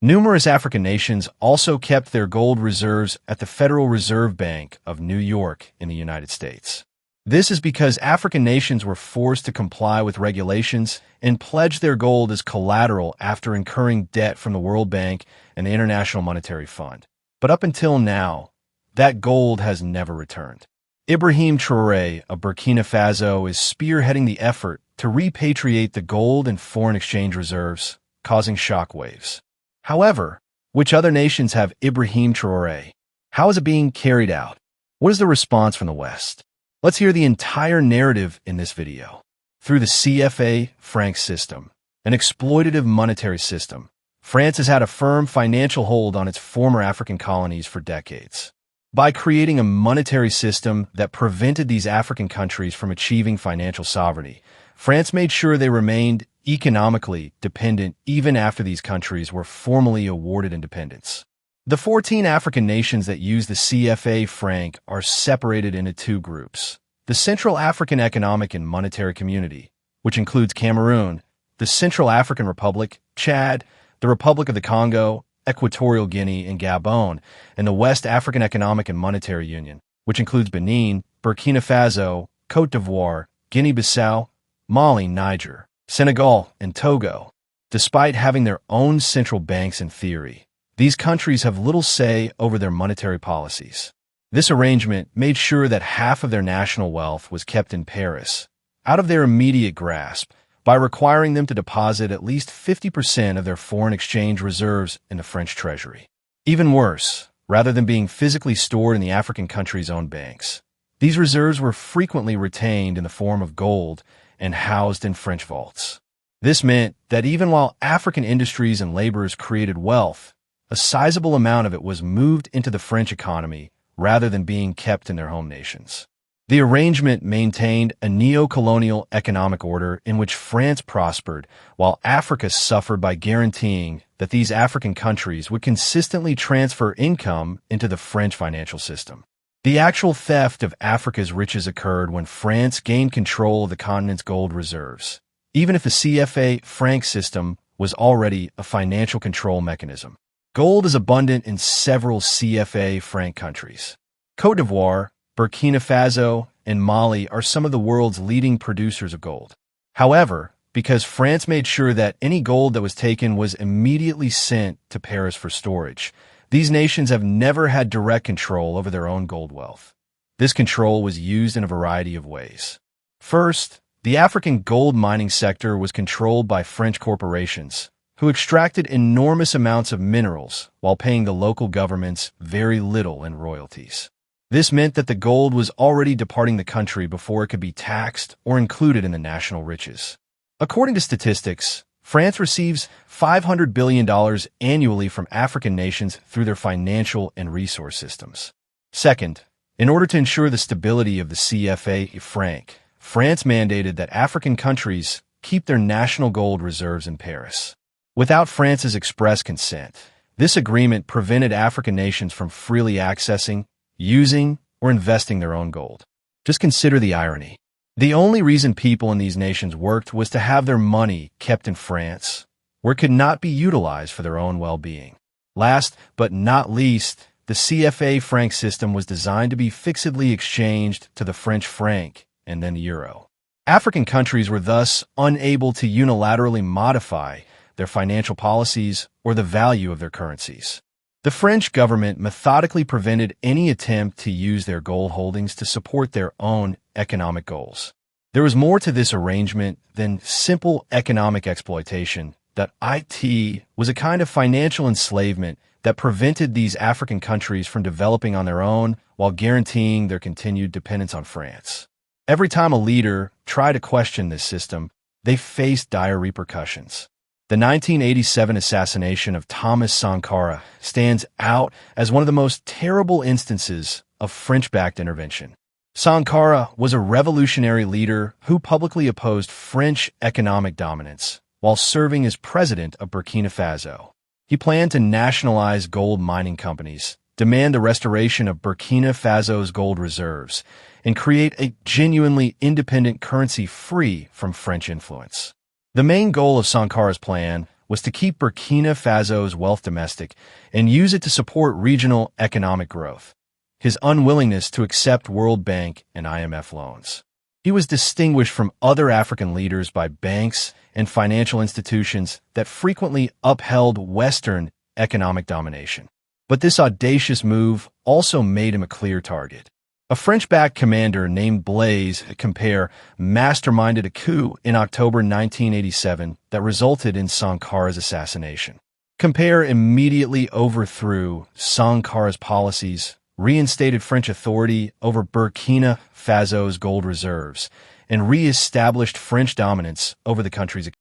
Numerous African nations also kept their gold reserves at the Federal Reserve Bank of New York in the United States. This is because African nations were forced to comply with regulations and pledge their gold as collateral after incurring debt from the World Bank and the International Monetary Fund. But up until now, that gold has never returned. Ibrahim Traoré of Burkina Faso is spearheading the effort to repatriate the gold and foreign exchange reserves, causing shockwaves. However, which other nations have Ibrahim Traoré? How is it being carried out? What is the response from the West? Let's hear the entire narrative in this video. Through the CFA franc system, an exploitative monetary system, France has had a firm financial hold on its former African colonies for decades. By creating a monetary system that prevented these African countries from achieving financial sovereignty, France made sure they remained economically dependent even after these countries were formally awarded independence. The 14 African nations that use the CFA franc are separated into two groups. The Central African Economic and Monetary Community, which includes Cameroon, the Central African Republic, Chad, the Republic of the Congo, Equatorial Guinea, and Gabon, and the West African Economic and Monetary Union, which includes Benin, Burkina Faso, Côte d'Ivoire, Guinea-Bissau, Mali, Niger, Senegal, and Togo. Despite having their own central banks in theory, these countries have little say over their monetary policies. This arrangement made sure that half of their national wealth was kept in Paris, out of their immediate grasp, by requiring them to deposit at least 50% of their foreign exchange reserves in the French treasury. Even worse, rather than being physically stored in the African countries' own banks, these reserves were frequently retained in the form of gold and housed in French vaults. This meant that even while African industries and laborers created wealth, a sizable amount of it was moved into the French economy rather than being kept in their home nations. The arrangement maintained a neo-colonial economic order in which France prospered, while Africa suffered by guaranteeing that these African countries would consistently transfer income into the French financial system. The actual theft of Africa's riches occurred when France gained control of the continent's gold reserves, even if the CFA franc system was already a financial control mechanism. Gold is abundant in several CFA franc countries. Côte d'Ivoire, Burkina Faso, and Mali are some of the world's leading producers of gold. However, because France made sure that any gold that was taken was immediately sent to Paris for storage, these nations have never had direct control over their own gold wealth. This control was used in a variety of ways. First, the African gold mining sector was controlled by French corporations, who extracted enormous amounts of minerals while paying the local governments very little in royalties. This meant that the gold was already departing the country before it could be taxed or included in the national riches. According to statistics, France receives $500 billion annually from African nations through their financial and resource systems. Second, in order to ensure the stability of the CFA franc, France mandated that African countries keep their national gold reserves in Paris. Without France's express consent, this agreement prevented African nations from freely accessing, using, or investing their own gold. Just consider the irony. The only reason people in these nations worked was to have their money kept in France, where it could not be utilized for their own well-being. Last but not least, the CFA franc system was designed to be fixedly exchanged to the French franc and then the euro. African countries were thus unable to unilaterally modify their financial policies or the value of their currencies. The French government methodically prevented any attempt to use their gold holdings to support their own economic goals. There was more to this arrangement than simple economic exploitation. That it was a kind of financial enslavement that prevented these African countries from developing on their own while guaranteeing their continued dependence on France. Every time a leader tried to question this system, they faced dire repercussions. The 1987 assassination of Thomas Sankara stands out as one of the most terrible instances of French-backed intervention. Sankara was a revolutionary leader who publicly opposed French economic dominance while serving as president of Burkina Faso. He planned to nationalize gold mining companies, demand the restoration of Burkina Faso's gold reserves, and create a genuinely independent currency free from French influence. The main goal of Sankara's plan was to keep Burkina Faso's wealth domestic and use it to support regional economic growth. His unwillingness to accept World Bank and IMF loans. He was distinguished from other African leaders by banks and financial institutions that frequently upheld Western economic domination. But this audacious move also made him a clear target. A French-backed commander named Blaise Compaoré masterminded a coup in October 1987 that resulted in Sankara's assassination. Compaoré immediately overthrew Sankara's policies, reinstated French authority over Burkina Faso's gold reserves, and re-established French dominance over the country's economy.